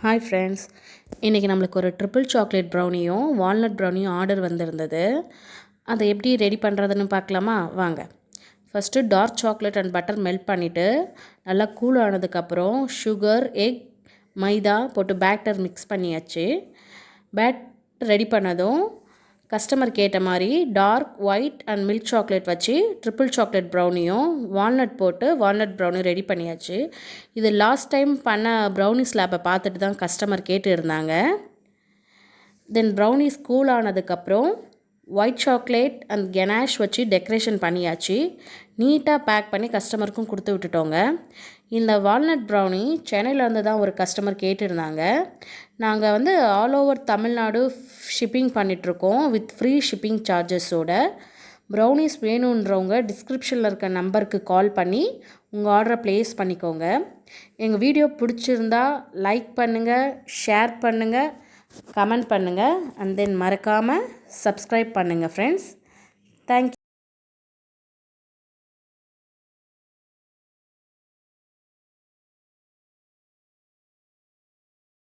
Hi friends, இன்றைக்கி நம்மளுக்கு ஒரு ட்ரிபிள் சாக்லேட் ப்ரௌனியும் வால்நட் ப்ரௌனியும் ஆர்டர் வந்திருந்தது. அதை எப்படி ரெடி பண்ணுறதுன்னு பார்க்கலாமா? வாங்க. First dark chocolate and butter melt பண்ணிவிட்டு நல்லா கூல் ஆனதுக்கப்புறம் சுகர், எக், மைதா போட்டு பேட்டர் மிக்ஸ் பண்ணியாச்சு. ரெடி பண்ணதும் கஸ்டமருக்கு ஏற்ற மாதிரி dark white and milk chocolate வச்சு ட்ரிபிள் சாக்லேட் ப்ரௌனியும் வால்நட் போட்டு வால்நட் ப்ரௌனி ரெடி பண்ணியாச்சு. இது லாஸ்ட் டைம் பண்ண ப்ரௌனி ஸ்லாப்பை பார்த்துட்டு தான் கஸ்டமர் கேட்டு இருந்தாங்க. தென் ப்ரௌனிஸ் கூல் ஆனதுக்கப்புறம் ஒயிட் சாக்லேட் அண்ட் கெனாஷ் வச்சு டெக்கரேஷன் பண்ணியாச்சு. நீட்டாக பேக் பண்ணி கஸ்டமருக்கும் கொடுத்து விட்டுட்டோங்க. இந்த வால்நட் ப்ரௌனி சென்னையிலேருந்து தான் ஒரு கஸ்டமர் கேட்டிருந்தாங்க. நாங்கள் ஆல் ஓவர் தமிழ்நாடு ஷிப்பிங் பண்ணிகிட்ருக்கோம் வித் ஃப்ரீ ஷிப்பிங் சார்ஜஸோட. ப்ரௌனிஸ் வேணுன்றவங்க டிஸ்கிரிப்ஷனில் இருக்க நம்பருக்கு கால் பண்ணி உங்கள் ஆர்டரை ப்ளேஸ் பண்ணிக்கோங்க. எங்கள் வீடியோ பிடிச்சிருந்தா லைக் பண்ணுங்கள், ஷேர் பண்ணுங்கள், கமெண்ட் பண்ணுங்கள் அண்ட் தென் மறக்காமல் சப்ஸ்கிரைப் பண்ணுங்கள் ஃப்ரெண்ட்ஸ். தேங்க்யூ.